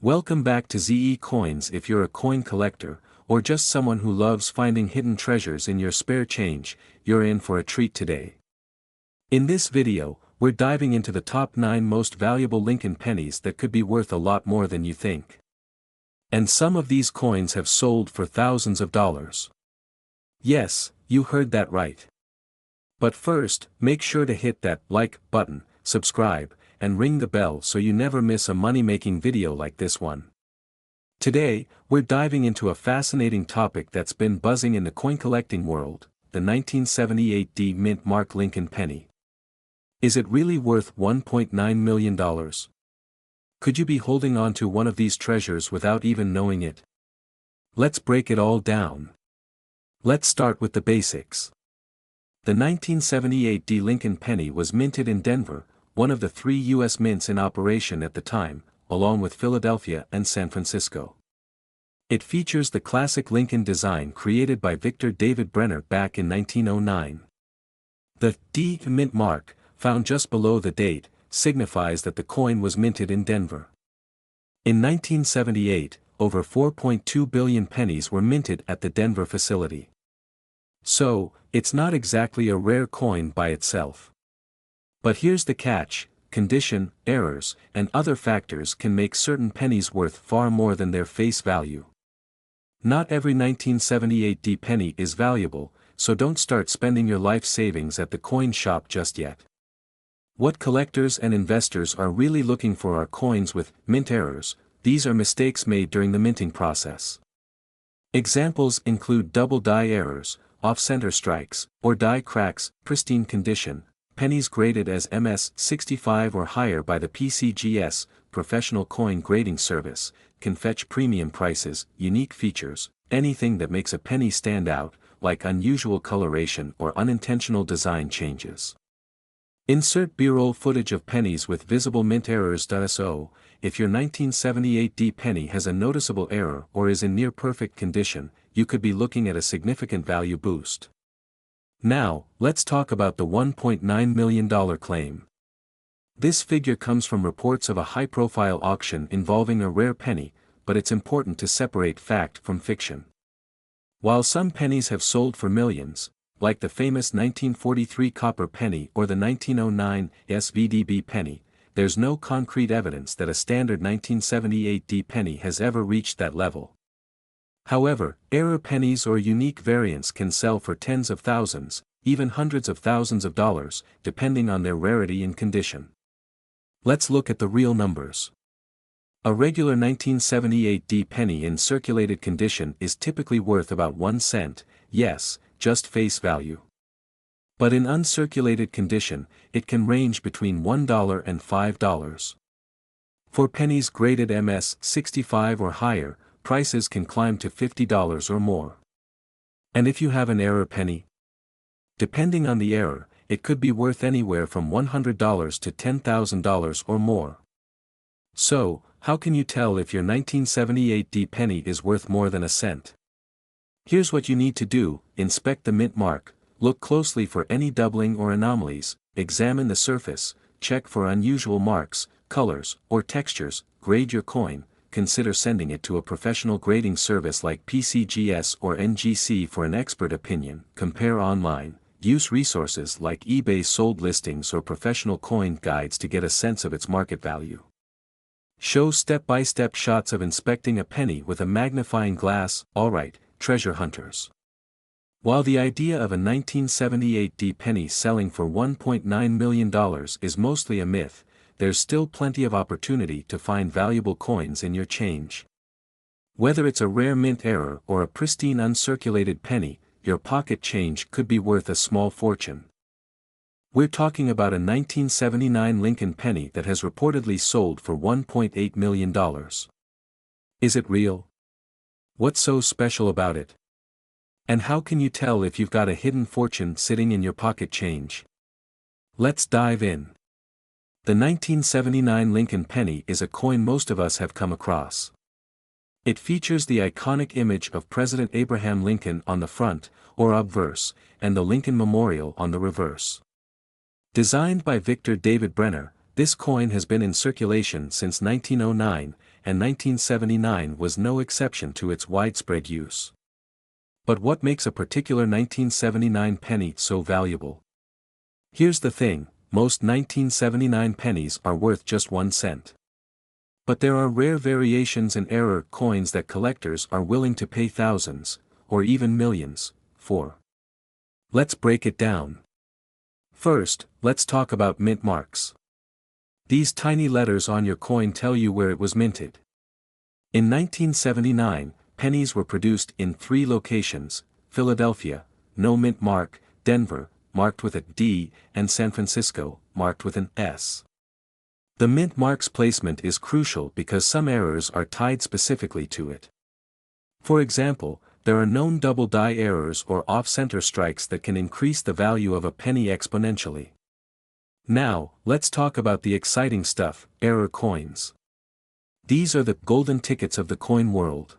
Welcome back to ZE Coins. If you're a coin collector, or just someone who loves finding hidden treasures in your spare change, you're in for a treat today. In this video, we're diving into the top 9 most valuable Lincoln pennies that could be worth a lot more than you think. And some of these coins have sold for thousands of dollars. Yes, you heard that right. But first, make sure to hit that like button, subscribe, and ring the bell so you never miss a money-making video like this one. Today, we're diving into a fascinating topic that's been buzzing in the coin collecting world, the 1978 D Mint Mark Lincoln penny. Is it really worth $1.9 million? Could you be holding on to one of these treasures without even knowing it? Let's break it all down. Let's start with the basics. The 1978 D Lincoln penny was minted in Denver, one of the 3 U.S. mints in operation at the time, along with Philadelphia and San Francisco. It features the classic Lincoln design created by Victor David Brenner back in 1909. The D Mint mark, found just below the date, signifies that the coin was minted in Denver. In 1978, over 4.2 billion pennies were minted at the Denver facility. So, it's not exactly a rare coin by itself. But here's the catch: condition, errors, and other factors can make certain pennies worth far more than their face value. Not every 1978 D penny is valuable, so don't start spending your life savings at the coin shop just yet. What collectors and investors are really looking for are coins with mint errors. These are mistakes made during the minting process. Examples include double die errors, off-center strikes, or die cracks. Pristine condition, pennies graded as MS-65 or higher by the PCGS, Professional Coin Grading Service, can fetch premium prices. Unique features, anything that makes a penny stand out, like unusual coloration or unintentional design changes. Insert B-roll footage of pennies with visible mint errors. So, if your 1978 D penny has a noticeable error or is in near-perfect condition, you could be looking at a significant value boost. Now, let's talk about the $1.9 million claim. This figure comes from reports of a high-profile auction involving a rare penny, but it's important to separate fact from fiction. While some pennies have sold for millions, like the famous 1943 copper penny or the 1909 SVDB penny, there's no concrete evidence that a standard 1978 D penny has ever reached that level. However, error pennies or unique variants can sell for tens of thousands, even hundreds of thousands of dollars, depending on their rarity and condition. Let's look at the real numbers. A regular 1978 D penny in circulated condition is typically worth about 1 cent, yes, just face value. But in uncirculated condition, it can range between $1 and $5. For pennies graded MS-65 or higher, prices can climb to $50 or more. And if you have an error penny? Depending on the error, it could be worth anywhere from $100 to $10,000 or more. So, how can you tell if your 1978 D penny is worth more than a cent? Here's what you need to do: inspect the mint mark, look closely for any doubling or anomalies, examine the surface, check for unusual marks, colors, or textures, grade your coin. Consider sending it to a professional grading service like PCGS or NGC for an expert opinion. Compare online, use resources like eBay sold listings or professional coin guides to get a sense of its market value. Show step-by-step shots of inspecting a penny with a magnifying glass. Alright, treasure hunters. While the idea of a 1978 D penny selling for $1.9 million is mostly a myth, there's still plenty of opportunity to find valuable coins in your change. Whether it's a rare mint error or a pristine uncirculated penny, your pocket change could be worth a small fortune. We're talking about a 1979 Lincoln penny that has reportedly sold for $1.8 million. Is it real? What's so special about it? And how can you tell if you've got a hidden fortune sitting in your pocket change? Let's dive in. The 1979 Lincoln penny is a coin most of us have come across. It features the iconic image of President Abraham Lincoln on the front, or obverse, and the Lincoln Memorial on the reverse. Designed by Victor David Brenner, this coin has been in circulation since 1909, and 1979 was no exception to its widespread use. But what makes a particular 1979 penny so valuable? Here's the thing, most 1979 pennies are worth just 1 cent. But there are rare variations in error coins that collectors are willing to pay thousands, or even millions, for. Let's break it down. First, let's talk about mint marks. These tiny letters on your coin tell you where it was minted. In 1979, pennies were produced in 3 locations: Philadelphia, no mint mark; Denver, marked with a D; and San Francisco, marked with an S. The mint mark's placement is crucial because some errors are tied specifically to it. For example, there are known double die errors or off-center strikes that can increase the value of a penny exponentially. Now, let's talk about the exciting stuff, error coins. These are the golden tickets of the coin world.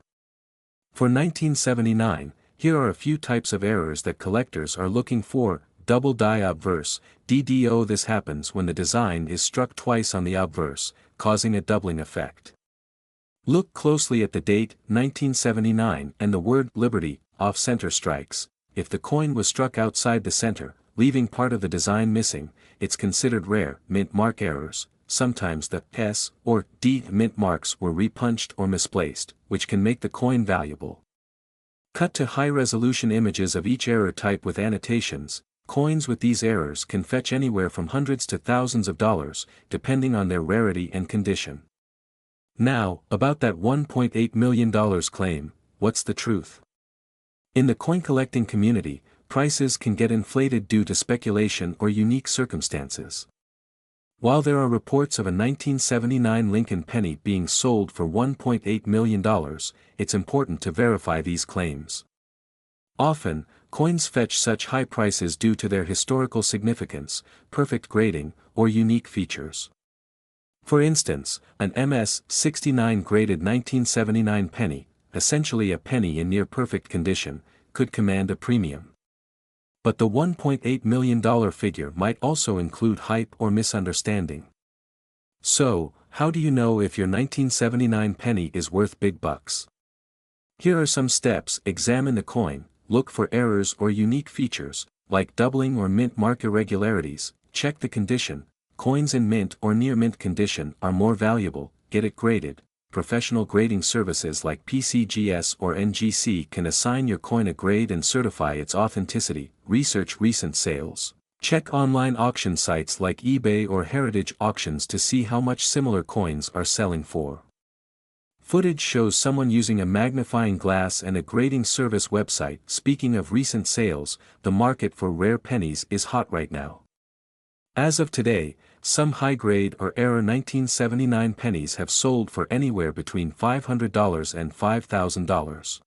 For 1979, here are a few types of errors that collectors are looking for. Double die obverse, DDO. This happens when the design is struck twice on the obverse, causing a doubling effect. Look closely at the date, 1979, and the word Liberty, off-center strikes. If the coin was struck outside the center, leaving part of the design missing, it's considered rare. Mint mark errors, sometimes the S or D mint marks were repunched or misplaced, which can make the coin valuable. Cut to high-resolution images of each error type with annotations. Coins with these errors can fetch anywhere from hundreds to thousands of dollars, depending on their rarity and condition. Now, about that $1.8 million claim, what's the truth? In the coin collecting community, prices can get inflated due to speculation or unique circumstances. While there are reports of a 1979 Lincoln penny being sold for $1.8 million, it's important to verify these claims. Often, coins fetch such high prices due to their historical significance, perfect grading, or unique features. For instance, an MS-69 graded 1979 penny, essentially a penny in near-perfect condition, could command a premium. But the $1.8 million figure might also include hype or misunderstanding. So, how do you know if your 1979 penny is worth big bucks? Here are some steps. Examine the coin, look for errors or unique features, like doubling or mint mark irregularities. Check the condition. Coins in mint or near mint condition are more valuable. Get it graded. Professional grading services like PCGS or NGC can assign your coin a grade and certify its authenticity. Research recent sales. Check online auction sites like eBay or Heritage Auctions to see how much similar coins are selling for. Footage shows someone using a magnifying glass and a grading service website. Speaking of recent sales, the market for rare pennies is hot right now. As of today, some high-grade or error 1979 pennies have sold for anywhere between $500 and $5,000.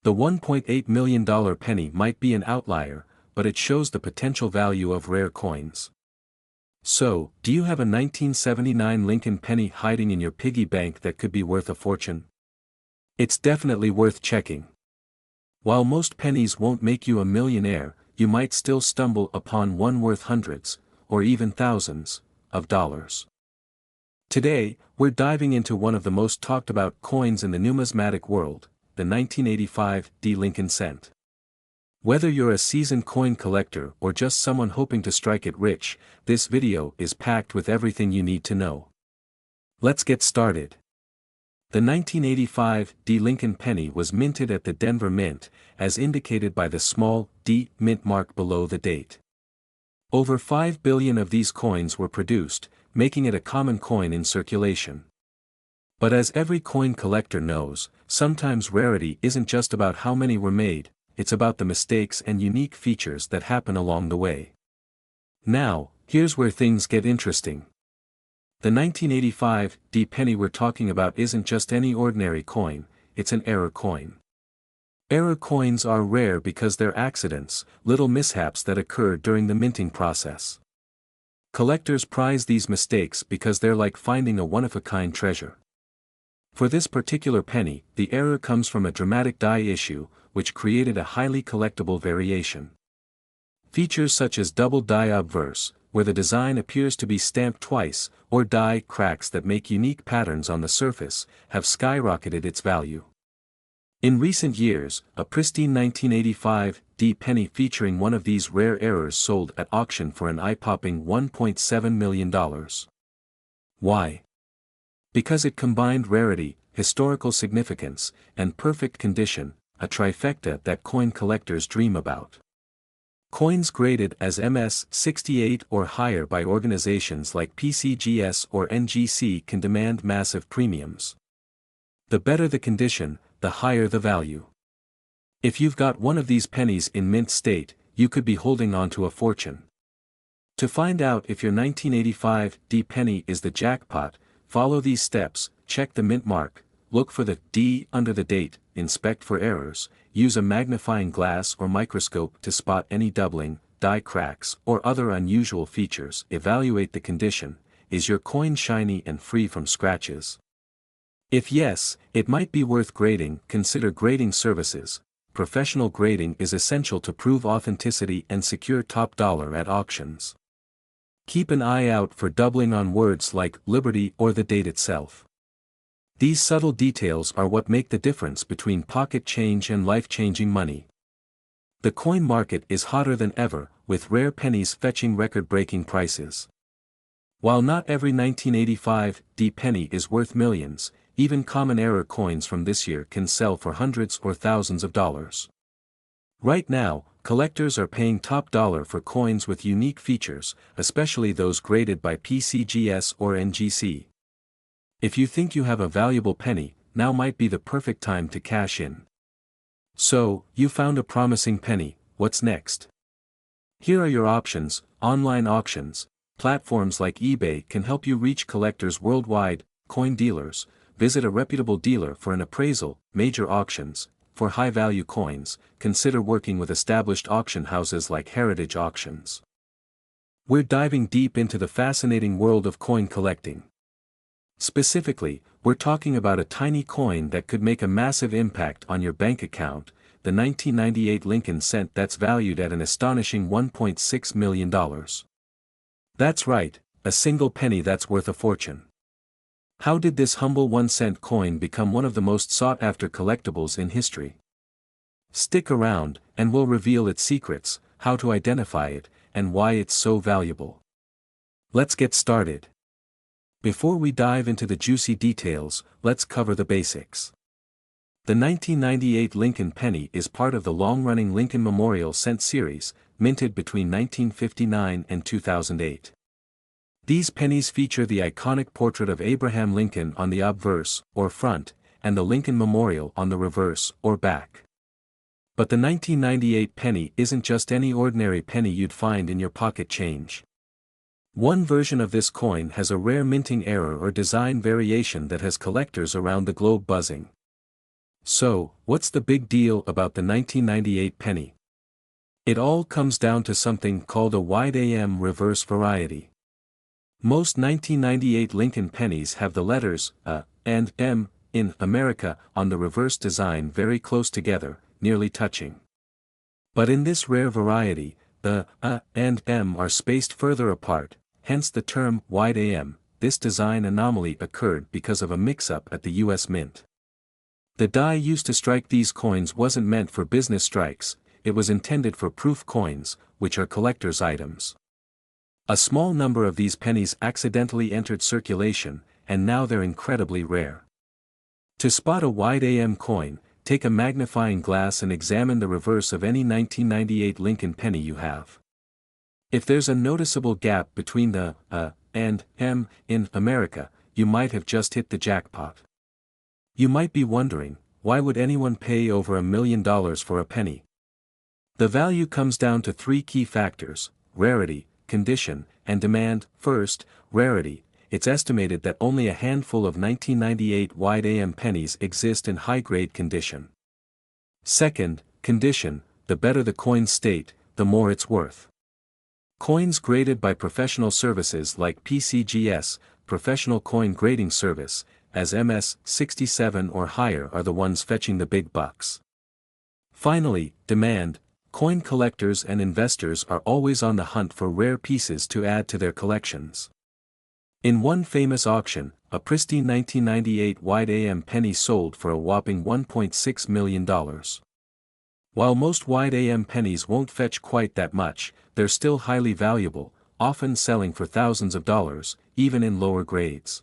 The $1.8 million penny might be an outlier, but it shows the potential value of rare coins. So, do you have a 1979 Lincoln penny hiding in your piggy bank that could be worth a fortune? It's definitely worth checking. While most pennies won't make you a millionaire, you might still stumble upon one worth hundreds, or even thousands, of dollars. Today, we're diving into one of the most talked about coins in the numismatic world, the 1985 D Lincoln cent. Whether you're a seasoned coin collector or just someone hoping to strike it rich, this video is packed with everything you need to know. Let's get started. The 1985 D Lincoln penny was minted at the Denver Mint, as indicated by the small D mint mark below the date. Over 5 billion of these coins were produced, making it a common coin in circulation. But as every coin collector knows, sometimes rarity isn't just about how many were made, it's about the mistakes and unique features that happen along the way. Now, here's where things get interesting. The 1985 D penny we're talking about isn't just any ordinary coin, it's an error coin. Error coins are rare because they're accidents, little mishaps that occur during the minting process. Collectors prize these mistakes because they're like finding a one-of-a-kind treasure. For this particular penny, the error comes from a dramatic die issue, which created a highly collectible variation. Features such as double die obverse, where the design appears to be stamped twice, or die cracks that make unique patterns on the surface, have skyrocketed its value. In recent years, a pristine 1985 D penny featuring one of these rare errors sold at auction for an eye-popping $1.7 million. Why? Because it combined rarity, historical significance, and perfect condition, a trifecta that coin collectors dream about. Coins graded as MS-68 or higher by organizations like PCGS or NGC can demand massive premiums. The better the condition, the higher the value. If you've got one of these pennies in mint state, you could be holding on to a fortune. To find out if your 1985 D penny is the jackpot, follow these steps: check the mint mark, look for the D under the date, inspect for errors, use a magnifying glass or microscope to spot any doubling, die cracks, or other unusual features, evaluate the condition: is your coin shiny and free from scratches? If yes, it might be worth grading. Consider grading services. Professional grading is essential to prove authenticity and secure top dollar at auctions. Keep an eye out for doubling on words like Liberty or the date itself. These subtle details are what make the difference between pocket change and life-changing money. The coin market is hotter than ever, with rare pennies fetching record-breaking prices. While not every 1985 D penny is worth millions, even common error coins from this year can sell for hundreds or thousands of dollars. Right now, collectors are paying top dollar for coins with unique features, especially those graded by PCGS or NGC. If you think you have a valuable penny, now might be the perfect time to cash in. So, you found a promising penny. What's next? Here are your options. Online auctions. Platforms like eBay can help you reach collectors worldwide. Coin dealers. Visit a reputable dealer for an appraisal. Major auctions. For high-value coins, consider working with established auction houses like Heritage Auctions. We're diving deep into the fascinating world of coin collecting. Specifically, we're talking about a tiny coin that could make a massive impact on your bank account, the 1998 Lincoln cent that's valued at an astonishing $1.6 million. That's right, a single penny that's worth a fortune. How did this humble 1-cent coin become one of the most sought-after collectibles in history? Stick around, and we'll reveal its secrets, how to identify it, and why it's so valuable. Let's get started. Before we dive into the juicy details, let's cover the basics. The 1998 Lincoln penny is part of the long-running Lincoln Memorial Cent series, minted between 1959 and 2008. These pennies feature the iconic portrait of Abraham Lincoln on the obverse, or front, and the Lincoln Memorial on the reverse, or back. But the 1998 penny isn't just any ordinary penny you'd find in your pocket change. One version of this coin has a rare minting error or design variation that has collectors around the globe buzzing. So, what's the big deal about the 1998 penny? It all comes down to something called a wide AM reverse variety. Most 1998 Lincoln pennies have the letters A and M in America on the reverse design very close together, nearly touching. But in this rare variety, the A and M are spaced further apart, hence the term wide AM. This design anomaly occurred because of a mix-up at the US Mint. The die used to strike these coins wasn't meant for business strikes, it was intended for proof coins, which are collector's items. A small number of these pennies accidentally entered circulation, and now they're incredibly rare. To spot a wide AM coin, take a magnifying glass and examine the reverse of any 1998 Lincoln penny you have. If there's a noticeable gap between the A and M in America, you might have just hit the jackpot. You might be wondering, why would anyone pay over $1 million for a penny? The value comes down to three key factors: rarity, condition, and demand. First, rarity. It's estimated that only a handful of 1998 wide AM pennies exist in high-grade condition. Second, condition. The better the coin's state, the more it's worth. Coins graded by professional services like PCGS, Professional Coin Grading Service, as MS-67 or higher are the ones fetching the big bucks. Finally, demand. Coin collectors and investors are always on the hunt for rare pieces to add to their collections. In one famous auction, a pristine 1998 white AM penny sold for a whopping $1.6 million. While most white AM pennies won't fetch quite that much, they're still highly valuable, often selling for thousands of dollars, even in lower grades.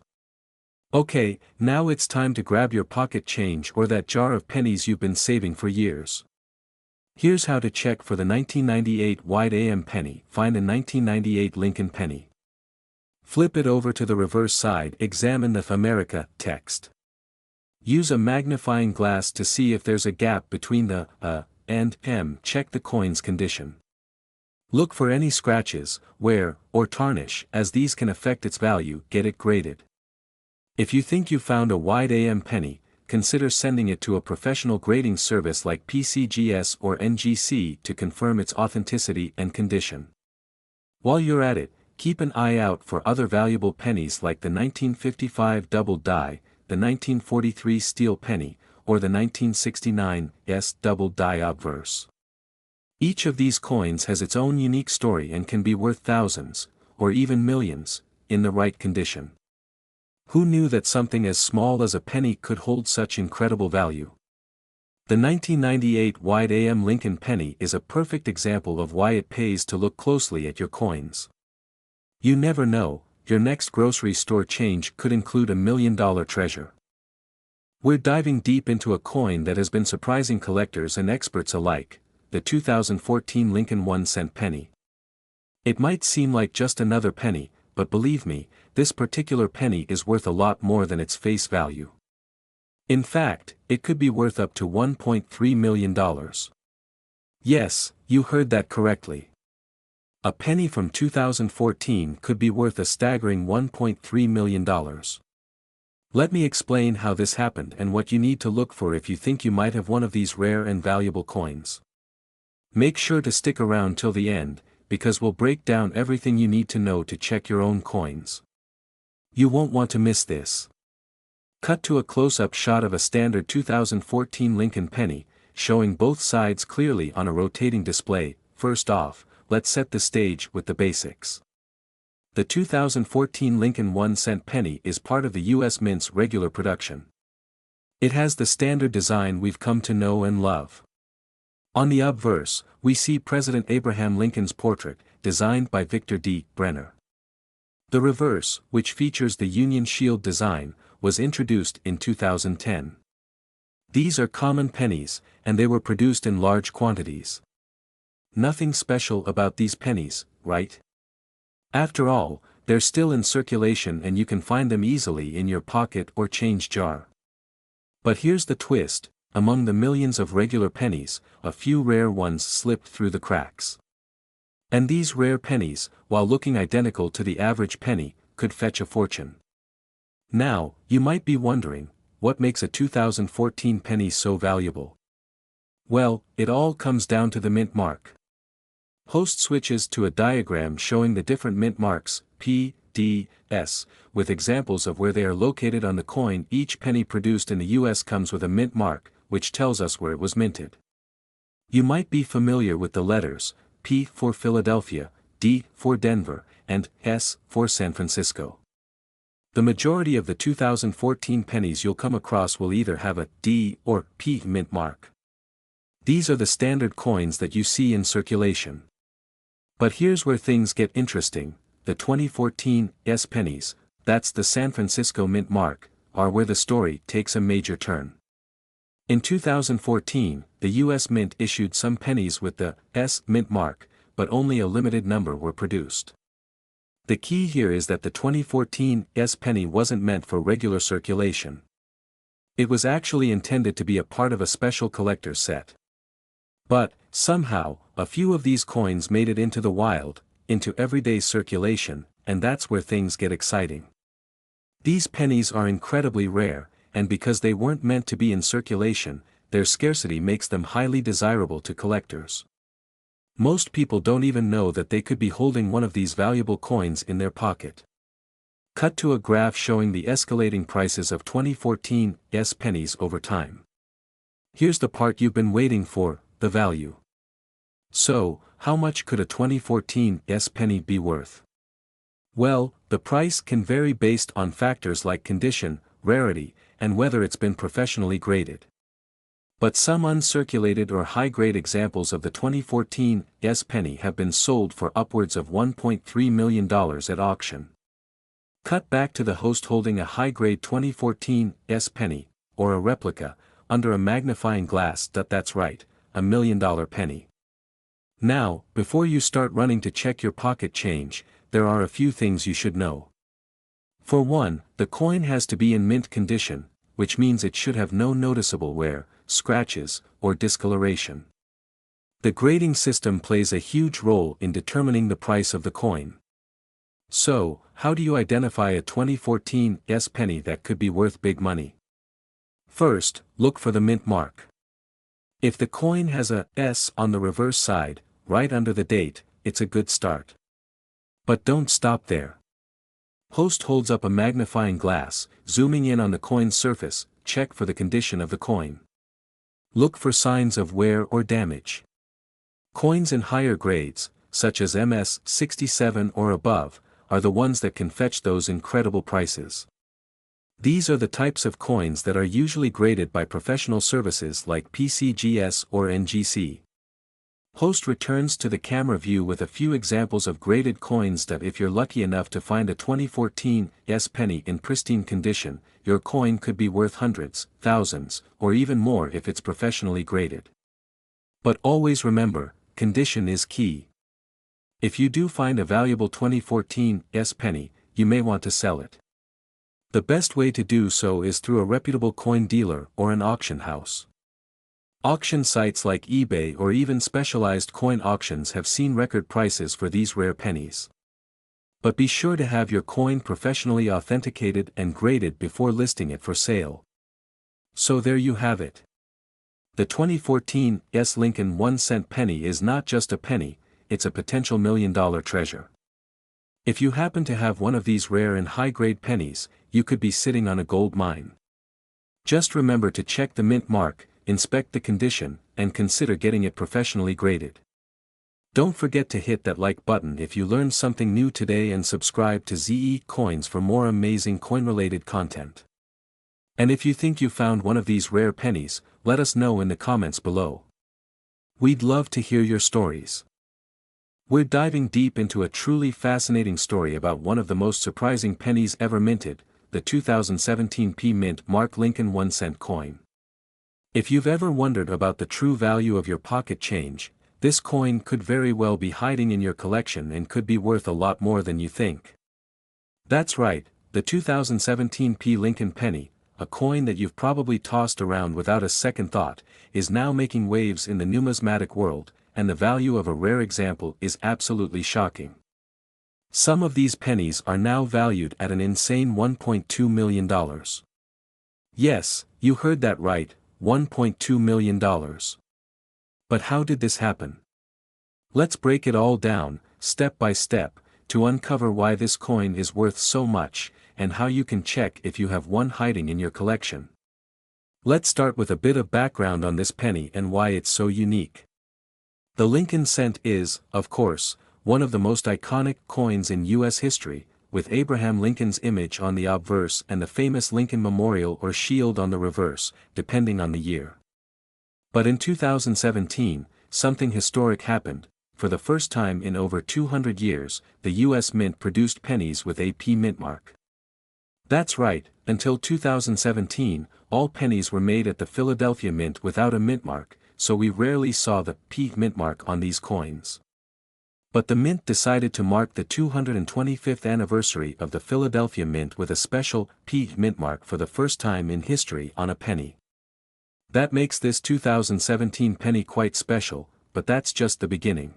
Okay, now it's time to grab your pocket change or that jar of pennies you've been saving for years. Here's how to check for the 1998 white AM penny. Find a 1998 Lincoln penny. Flip it over to the reverse side. Examine the America text. Use a magnifying glass to see if there's a gap between the and M. Check the coin's condition. Look for any scratches, wear, or tarnish, as these can affect its value. Get it graded. If you think you found a white AM penny, consider sending it to a professional grading service like PCGS or NGC to confirm its authenticity and condition. While you're at it, keep an eye out for other valuable pennies like the 1955 double die, the 1943 steel penny, or the 1969 double die obverse. Each of these coins has its own unique story and can be worth thousands, or even millions, in the right condition. Who knew that something as small as a penny could hold such incredible value? The 1998 white AM Lincoln penny is a perfect example of why it pays to look closely at your coins. You never know, your next grocery store change could include $1 million treasure. We're diving deep into a coin that has been surprising collectors and experts alike, the 2014 Lincoln 1-cent penny. It might seem like just another penny, but believe me, this particular penny is worth a lot more than its face value. In fact, it could be worth up to $1.3 million. Yes, you heard that correctly. A penny from 2014 could be worth a staggering $1.3 million. Let me explain how this happened and what you need to look for if you think you might have one of these rare and valuable coins. Make sure to stick around till the end, because we'll break down everything you need to know to check your own coins. You won't want to miss this. Cut to a close-up shot of a standard 2014 Lincoln penny, showing both sides clearly on a rotating display. First off, let's set the stage with the basics. The 2014 Lincoln 1-cent penny is part of the U.S. Mint's regular production. It has the standard design we've come to know and love. On the obverse, we see President Abraham Lincoln's portrait, designed by Victor D. Brenner. The reverse, which features the Union Shield design, was introduced in 2010. These are common pennies, and they were produced in large quantities. Nothing special about these pennies, right? After all, they're still in circulation and you can find them easily in your pocket or change jar. But here's the twist: among the millions of regular pennies, a few rare ones slipped through the cracks. And these rare pennies, while looking identical to the average penny, could fetch a fortune. Now, you might be wondering, what makes a 2014 penny so valuable? Well, it all comes down to the mint mark. Host switches to a diagram showing the different mint marks, P, D, S, with examples of where they are located on the coin. Each penny produced in the US comes with a mint mark, which tells us where it was minted. You might be familiar with the letters, P for Philadelphia, D for Denver, and S for San Francisco. The majority of the 2014 pennies you'll come across will either have a D or P mint mark. These are the standard coins that you see in circulation. But here's where things get interesting: the 2014 S pennies, that's the San Francisco mint mark, are where the story takes a major turn. In 2014, the US Mint issued some pennies with the S mint mark, but only a limited number were produced. The key here is that the 2014 S penny wasn't meant for regular circulation. It was actually intended to be a part of a special collector's set. But, somehow, a few of these coins made it into the wild, into everyday circulation, and that's where things get exciting. These pennies are incredibly rare, and because they weren't meant to be in circulation, their scarcity makes them highly desirable to collectors. Most people don't even know that they could be holding one of these valuable coins in their pocket. Cut to a graph showing the escalating prices of 2014 S pennies over time. Here's the part you've been waiting for: the value. So, how much could a 2014 penny be worth? Well, the price can vary based on factors like condition, rarity, and whether it's been professionally graded. But some uncirculated or high-grade examples of the 2014 penny have been sold for upwards of $1.3 million at auction. Cut back to the host holding a high-grade 2014 penny, or a replica, under a magnifying glass. That's right, $1 million penny. Now, before you start running to check your pocket change, there are a few things you should know. For one, the coin has to be in mint condition, which means it should have no noticeable wear, scratches, or discoloration. The grading system plays a huge role in determining the price of the coin. So, how do you identify a 2014 penny that could be worth big money? First, look for the mint mark. If the coin has a S on the reverse side, right under the date, it's a good start. But don't stop there. Host holds up a magnifying glass, zooming in on the coin's surface. Check for the condition of the coin. Look for signs of wear or damage. Coins in higher grades, such as MS 67 or above, are the ones that can fetch those incredible prices. These are the types of coins that are usually graded by professional services like PCGS or NGC. Host returns to the camera view with a few examples of graded coins that if you're lucky enough to find a 2014 penny in pristine condition, your coin could be worth hundreds, thousands, or even more if it's professionally graded. But always remember, condition is key. If you do find a valuable 2014 penny, you may want to sell it. The best way to do so is through a reputable coin dealer or an auction house. Auction sites like eBay or even specialized coin auctions have seen record prices for these rare pennies. But be sure to have your coin professionally authenticated and graded before listing it for sale. So there you have it. The 2014 Lincoln 1-cent penny is not just a penny, it's a potential million-dollar treasure. If you happen to have one of these rare and high-grade pennies, you could be sitting on a gold mine. Just remember to check the mint mark, inspect the condition, and consider getting it professionally graded. Don't forget to hit that like button if you learned something new today and subscribe to ZE Coins for more amazing coin-related content. And if you think you found one of these rare pennies, let us know in the comments below. We'd love to hear your stories. We're diving deep into a truly fascinating story about one of the most surprising pennies ever minted, the 2017 Mint Mark Lincoln 1-cent coin. If you've ever wondered about the true value of your pocket change, this coin could very well be hiding in your collection and could be worth a lot more than you think. That's right, the 2017 Lincoln penny, a coin that you've probably tossed around without a second thought, is now making waves in the numismatic world, and the value of a rare example is absolutely shocking. Some of these pennies are now valued at an insane $1.2 million. Yes, you heard that right, $1.2 million. But how did this happen? Let's break it all down, step by step, to uncover why this coin is worth so much, and how you can check if you have one hiding in your collection. Let's start with a bit of background on this penny and why it's so unique. The Lincoln cent is, of course, one of the most iconic coins in U.S. history, with Abraham Lincoln's image on the obverse and the famous Lincoln Memorial or shield on the reverse, depending on the year. But in 2017, something historic happened. For the first time in over 200 years, the U.S. Mint produced pennies with a P mint mark. That's right, until 2017, all pennies were made at the Philadelphia Mint without a mint mark, so we rarely saw the P mint mark on these coins. But the Mint decided to mark the 225th anniversary of the Philadelphia Mint with a special P mint mark for the first time in history on a penny. That makes this 2017 penny quite special, but that's just the beginning.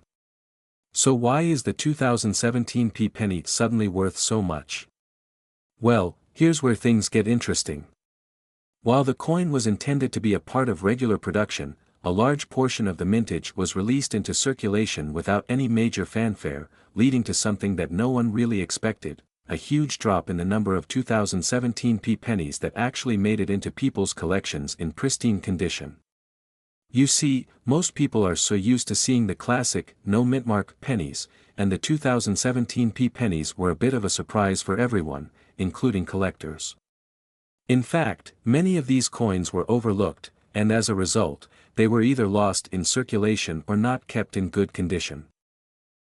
So why is the 2017 P penny suddenly worth so much? Well, here's where things get interesting. While the coin was intended to be a part of regular production, a large portion of the mintage was released into circulation without any major fanfare, leading to something that no one really expected, a huge drop in the number of 2017 P pennies that actually made it into people's collections in pristine condition. You see, most people are so used to seeing the classic, no mint mark pennies, and the 2017 pennies were a bit of a surprise for everyone, including collectors. In fact, many of these coins were overlooked, and as a result, they were either lost in circulation or not kept in good condition.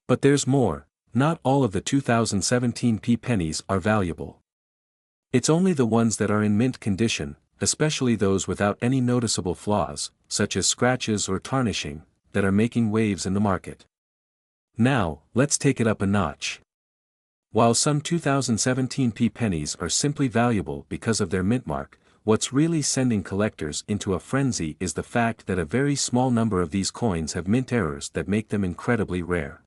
But there's more, not all of the 2017 pennies are valuable. It's only the ones that are in mint condition, especially those without any noticeable flaws, such as scratches or tarnishing, that are making waves in the market. Now, let's take it up a notch. While some 2017 pennies are simply valuable because of their mint mark, what's really sending collectors into a frenzy is the fact that a very small number of these coins have mint errors that make them incredibly rare.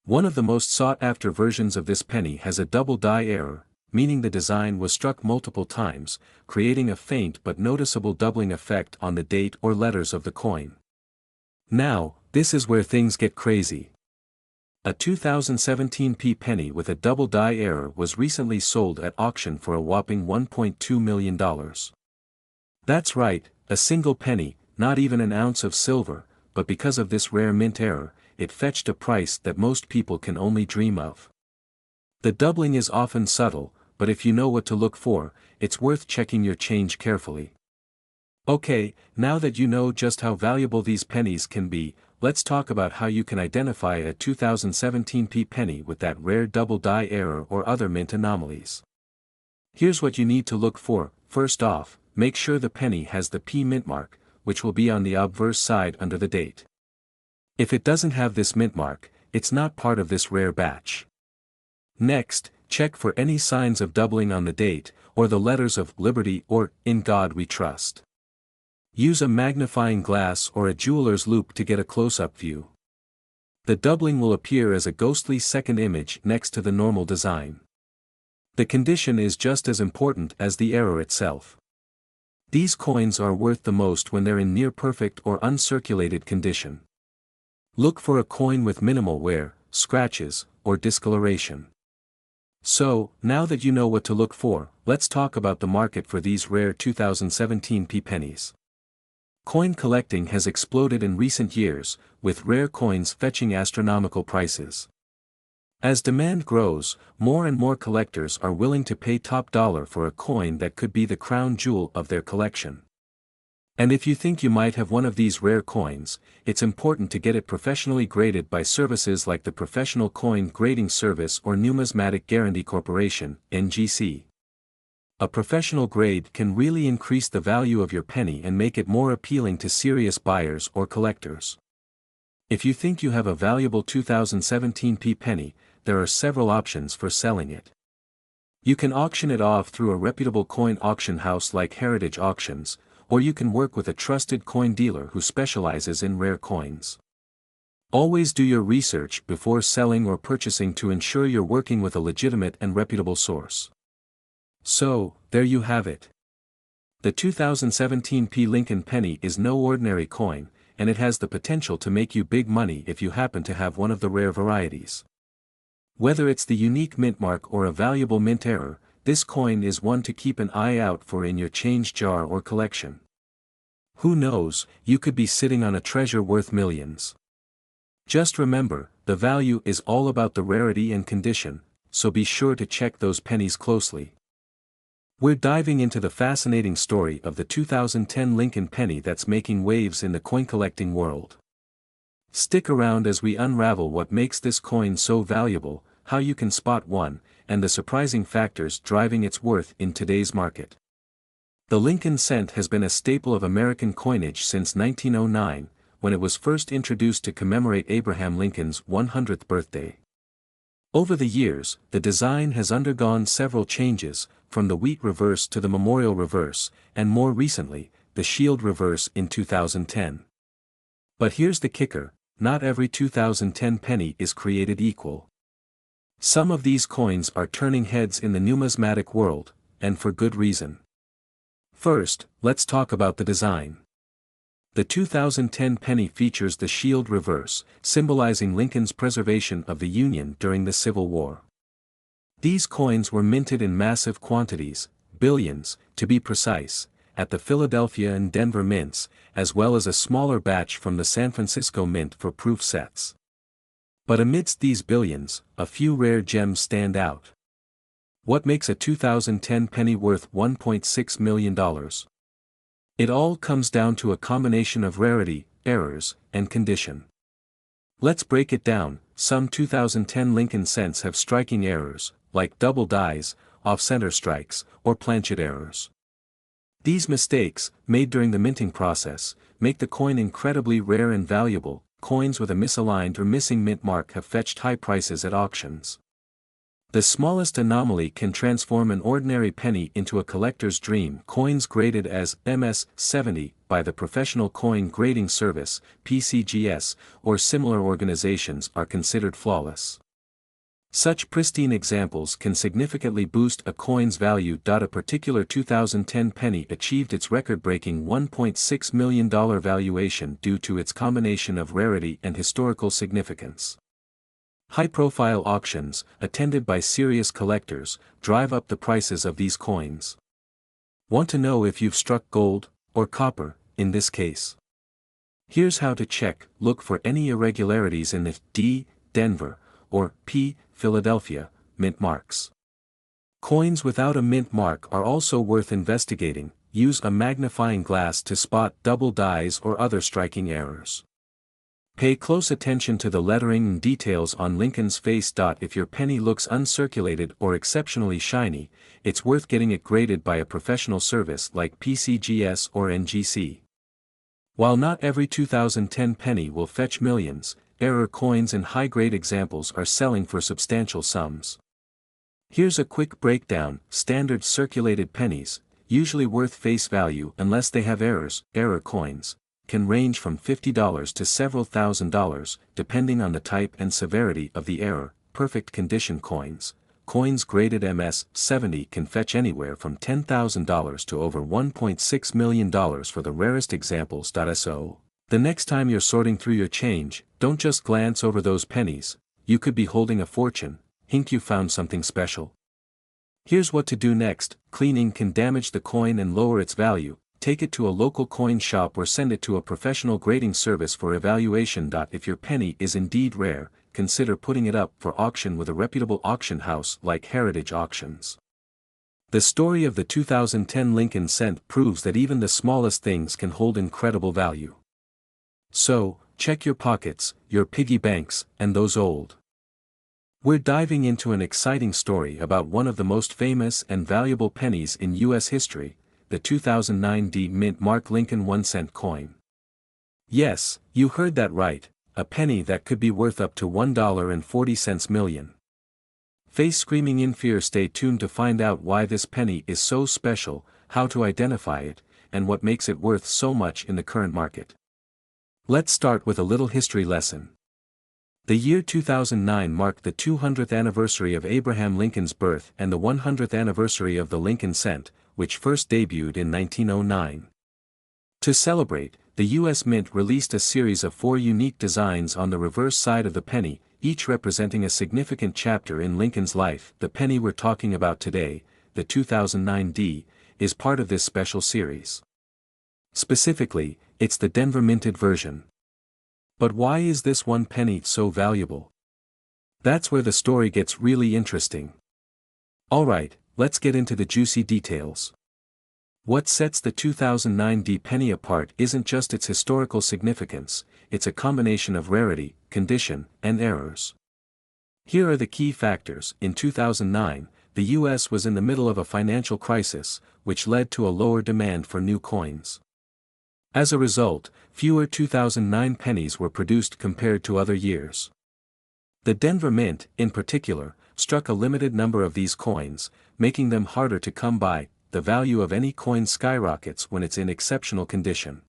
One of the most sought-after versions of this penny has a double die error, meaning the design was struck multiple times, creating a faint but noticeable doubling effect on the date or letters of the coin. Now, this is where things get crazy. A 2017 penny with a double die error was recently sold at auction for a whopping $1.2 million. That's right, a single penny, not even an ounce of silver, but because of this rare mint error, it fetched a price that most people can only dream of. The doubling is often subtle, but if you know what to look for, it's worth checking your change carefully. Okay, now that you know just how valuable these pennies can be, let's talk about how you can identify a 2017 penny with that rare double die error or other mint anomalies. Here's what you need to look for. First off, make sure the penny has the P mint mark, which will be on the obverse side under the date. If it doesn't have this mint mark, it's not part of this rare batch. Next, check for any signs of doubling on the date, or the letters of Liberty or In God We Trust. Use a magnifying glass or a jeweler's loupe to get a close-up view. The doubling will appear as a ghostly second image next to the normal design. The condition is just as important as the error itself. These coins are worth the most when they're in near-perfect or uncirculated condition. Look for a coin with minimal wear, scratches, or discoloration. So, now that you know what to look for, let's talk about the market for these rare 2017 pennies. Coin collecting has exploded in recent years, with rare coins fetching astronomical prices. As demand grows, more and more collectors are willing to pay top dollar for a coin that could be the crown jewel of their collection. And if you think you might have one of these rare coins, it's important to get it professionally graded by services like the Professional Coin Grading Service or Numismatic Guarantee Corporation, NGC. A professional grade can really increase the value of your penny and make it more appealing to serious buyers or collectors. If you think you have a valuable 2017 penny, there are several options for selling it. You can auction it off through a reputable coin auction house like Heritage Auctions, or you can work with a trusted coin dealer who specializes in rare coins. Always do your research before selling or purchasing to ensure you're working with a legitimate and reputable source. So, there you have it. The 2017 Lincoln Penny is no ordinary coin, and it has the potential to make you big money if you happen to have one of the rare varieties. Whether it's the unique mint mark or a valuable mint error, this coin is one to keep an eye out for in your change jar or collection. Who knows, you could be sitting on a treasure worth millions. Just remember, the value is all about the rarity and condition, so be sure to check those pennies closely. We're diving into the fascinating story of the 2010 Lincoln Penny that's making waves in the coin collecting world. Stick around as we unravel what makes this coin so valuable, how you can spot one, and the surprising factors driving its worth in today's market. The Lincoln cent has been a staple of American coinage since 1909, when it was first introduced to commemorate Abraham Lincoln's 100th birthday. Over the years, the design has undergone several changes, from the wheat reverse to the memorial reverse, and more recently, the shield reverse in 2010. But here's the kicker, not every 2010 penny is created equal. Some of these coins are turning heads in the numismatic world, and for good reason. First, let's talk about the design. The 2010 penny features the shield reverse, symbolizing Lincoln's preservation of the Union during the Civil War. These coins were minted in massive quantities, billions, to be precise, at the Philadelphia and Denver mints, as well as a smaller batch from the San Francisco mint for proof sets. But amidst these billions, a few rare gems stand out. What makes a 2010 penny worth $1.6 million? It all comes down to a combination of rarity, errors, and condition. Let's break it down. Some 2010 Lincoln cents have striking errors, like double dies, off-center strikes, or planchet errors. These mistakes, made during the minting process, make the coin incredibly rare and valuable. Coins with a misaligned or missing mint mark have fetched high prices at auctions. The smallest anomaly can transform an ordinary penny into a collector's dream. Coins graded as MS-70 by the Professional Coin Grading Service, PCGS, or similar organizations are considered flawless. Such pristine examples can significantly boost a coin's value. A particular 2010 penny achieved its record-breaking $1.6 million valuation due to its combination of rarity and historical significance. High-profile auctions, attended by serious collectors, drive up the prices of these coins. Want to know if you've struck gold, or copper, in this case? Here's how to check. Look for any irregularities in the D, Denver, or P, Philadelphia, mint marks. Coins without a mint mark are also worth investigating. Use a magnifying glass to spot double dies or other striking errors. Pay close attention to the lettering and details on Lincoln's face. If your penny looks uncirculated or exceptionally shiny, it's worth getting it graded by a professional service like PCGS or NGC. While not every 2010 penny will fetch millions, error coins and high-grade examples are selling for substantial sums. Here's a quick breakdown. Standard circulated pennies, usually worth face value unless they have errors. Error coins can range from $50 to several $1,000s, depending on the type and severity of the error. Perfect condition coins. Coins graded MS-70 can fetch anywhere from $10,000 to over $1.6 million for the rarest examples. So, the next time you're sorting through your change, don't just glance over those pennies. You could be holding a fortune. Think you found something special. Here's what to do next. Cleaning can damage the coin and lower its value. Take it to a local coin shop or send it to a professional grading service for evaluation. If your penny is indeed rare, consider putting it up for auction with a reputable auction house like Heritage Auctions. The story of the 2010 Lincoln cent proves that even the smallest things can hold incredible value. So, check your pockets, your piggy banks, and those old. We're diving into an exciting story about one of the most famous and valuable pennies in U.S. history, the 2009 D Mint Mark Lincoln 1-cent coin. Yes, you heard that right, a penny that could be worth up to $1.40 million. Face screaming in fear. Stay tuned to find out why this penny is so special, how to identify it, and what makes it worth so much in the current market. Let's start with a little history lesson. The year 2009 marked the 200th anniversary of Abraham Lincoln's birth and the 100th anniversary of the Lincoln cent, which first debuted in 1909. To celebrate, the U.S. Mint released a series of 4 unique designs on the reverse side of the penny, each representing a significant chapter in Lincoln's life. The penny we're talking about today, the 2009 D, is part of this special series. Specifically, it's the Denver minted version. But why is this one penny so valuable? That's where the story gets really interesting. Alright, let's get into the juicy details. What sets the 2009 D penny apart isn't just its historical significance, it's a combination of rarity, condition, and errors. Here are the key factors. In 2009, the U.S. was in the middle of a financial crisis, which led to a lower demand for new coins. As a result, fewer 2009 pennies were produced compared to other years. The Denver Mint, in particular, struck a limited number of these coins, making them harder to come by. The value of any coin skyrockets when it's in exceptional condition.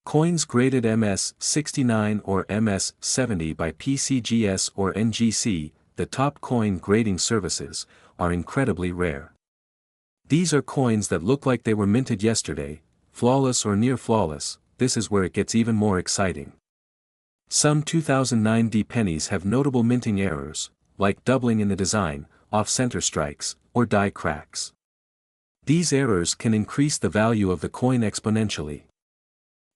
Coins graded MS-69 or MS-70 by PCGS or NGC, the top coin grading services, are incredibly rare. These are coins that look like they were minted yesterday, flawless or near flawless. This is where it gets even more exciting. Some 2009 D pennies have notable minting errors, like doubling in the design, off-center strikes, or die cracks. These errors can increase the value of the coin exponentially.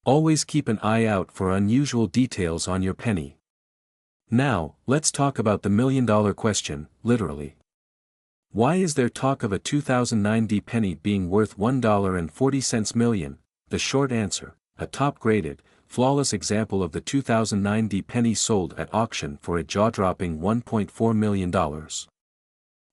Always keep an eye out for unusual details on your penny. Now, let's talk about the million-dollar question, literally. Why is there talk of a 2009 D penny being worth $1.40 million? The short answer: a top-graded, flawless example of the 2009 D penny sold at auction for a jaw-dropping $1.4 million.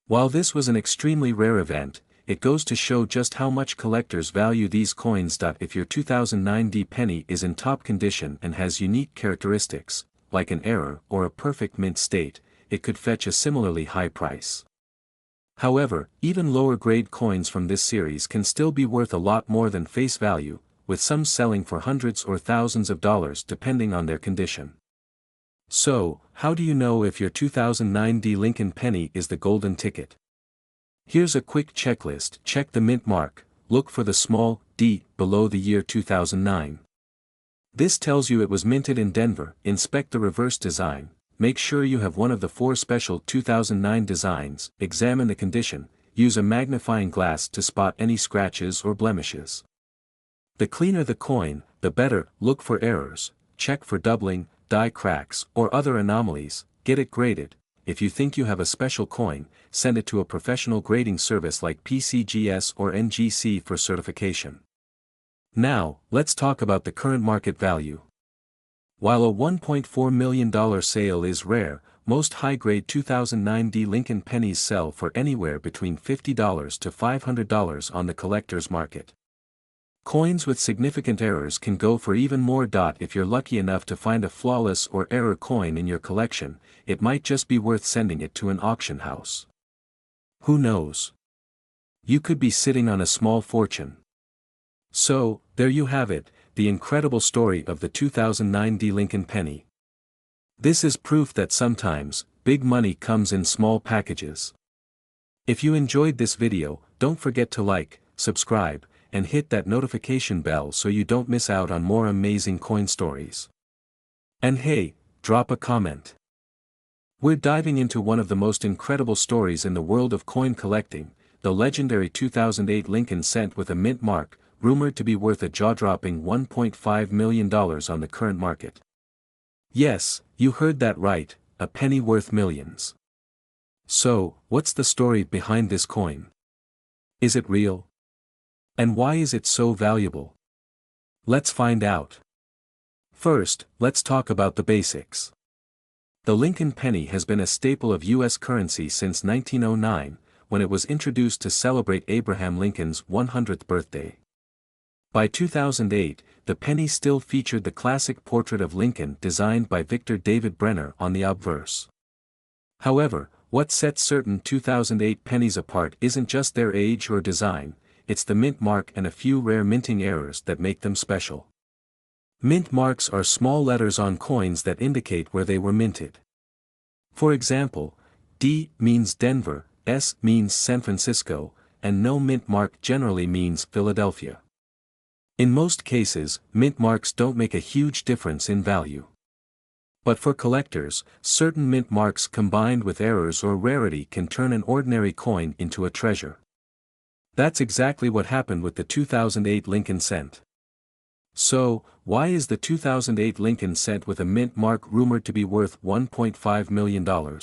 While this was an extremely rare event, it goes to show just how much collectors value these coins. If your 2009 D penny is in top condition and has unique characteristics, like an error or a perfect mint state, it could fetch a similarly high price. However, even lower-grade coins from this series can still be worth a lot more than face value, with some selling for hundreds or thousands of dollars depending on their condition. So, how do you know if your 2009 D Lincoln penny is the golden ticket? Here's a quick checklist. Check the mint mark. Look for the small d below the year 2009. This tells you it was minted in Denver. Inspect the reverse design. Make sure you have one of the 4 special 2009 designs. Examine the condition. Use a magnifying glass to spot any scratches or blemishes. The cleaner the coin, the better. Look for errors. Check for doubling, die cracks, or other anomalies. Get it graded. If you think you have a special coin, send it to a professional grading service like PCGS or NGC for certification. Now, let's talk about the current market value. While a $1.4 million sale is rare, most high-grade 2009 D Lincoln pennies sell for anywhere between $50 to $500 on the collector's market. Coins with significant errors can go for even more. If you're lucky enough to find a flawless or error coin in your collection, it might just be worth sending it to an auction house. Who knows? You could be sitting on a small fortune. So, there you have it, the incredible story of the 2009 D Lincoln penny. This is proof that sometimes, big money comes in small packages. If you enjoyed this video, don't forget to like, subscribe, and hit that notification bell so you don't miss out on more amazing coin stories. And hey, drop a comment. We're diving into one of the most incredible stories in the world of coin collecting, the legendary 2008 Lincoln cent with a mint mark, rumored to be worth a jaw-dropping $1.5 million on the current market. Yes, you heard that right, a penny worth millions. So, what's the story behind this coin? Is it real? And why is it so valuable? Let's find out. First, let's talk about the basics. The Lincoln penny has been a staple of U.S. currency since 1909, when it was introduced to celebrate Abraham Lincoln's 100th birthday. By 2008, the penny still featured the classic portrait of Lincoln designed by Victor David Brenner on the obverse. However, what sets certain 2008 pennies apart isn't just their age or design, it's the mint mark and a few rare minting errors that make them special. Mint marks are small letters on coins that indicate where they were minted. For example, D means Denver, S means San Francisco, and no mint mark generally means Philadelphia. In most cases, mint marks don't make a huge difference in value. But for collectors, certain mint marks combined with errors or rarity can turn an ordinary coin into a treasure. That's exactly what happened with the 2008 Lincoln cent. So, why is the 2008 Lincoln cent with a mint mark rumored to be worth $1.5 million?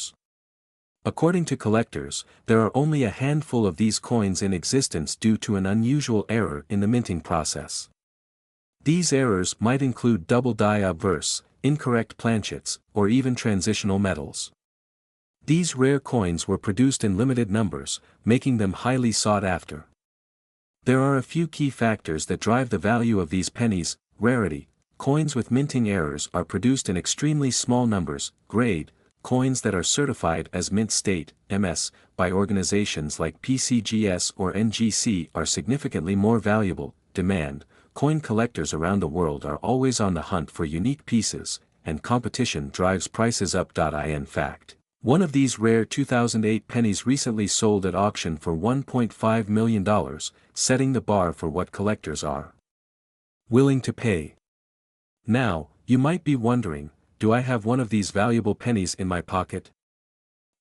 According to collectors, there are only a handful of these coins in existence due to an unusual error in the minting process. These errors might include double die obverse, incorrect planchets, or even transitional metals. These rare coins were produced in limited numbers, making them highly sought after. There are a few key factors that drive the value of these pennies: rarity. Coins with minting errors are produced in extremely small numbers. Grade. Coins that are certified as mint state, MS, by organizations like PCGS or NGC are significantly more valuable. Demand. Coin collectors around the world are always on the hunt for unique pieces, and competition drives prices up. In fact, one of these rare 2008 pennies recently sold at auction for $1.5 million, setting the bar for what collectors are willing to pay. Now, you might be wondering, do I have one of these valuable pennies in my pocket?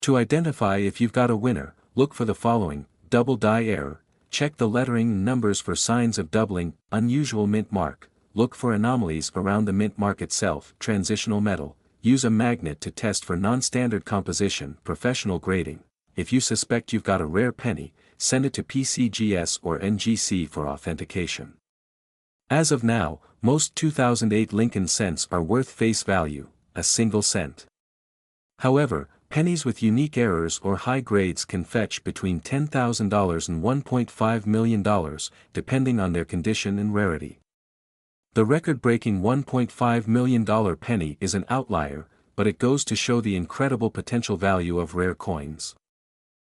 To identify if you've got a winner, look for the following: double die error. check the lettering and numbers for signs of doubling, unusual mint mark, look for anomalies around the mint mark itself, transitional metal, use a magnet to test for non-standard composition, professional grading. If you suspect you've got a rare penny, send it to PCGS or NGC for authentication. As of now, most 2008 Lincoln cents are worth face value, a single cent. However, pennies with unique errors or high grades can fetch between $10,000 and $1.5 million, depending on their condition and rarity. The record-breaking $1.5 million penny is an outlier, but it goes to show the incredible potential value of rare coins.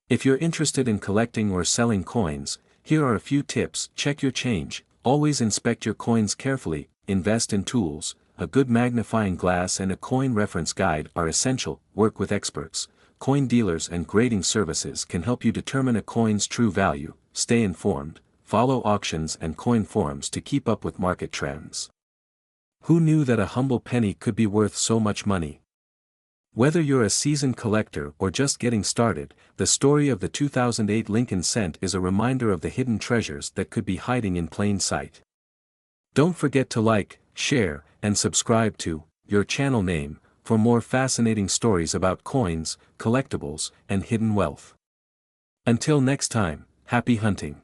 If you're interested in collecting or selling coins, here are a few tips. Check your change, always inspect your coins carefully, invest in tools, a good magnifying glass and a coin reference guide are essential. Work with experts, coin dealers and grading services can help you determine a coin's true value. Stay informed, follow auctions and coin forums to keep up with market trends. Who knew that a humble penny could be worth so much money? Whether you're a seasoned collector or just getting started, the story of the 2008 Lincoln cent is a reminder of the hidden treasures that could be hiding in plain sight. Don't forget to like, share, and subscribe to your channel name for more fascinating stories about coins, collectibles, and hidden wealth. Until next time, happy hunting.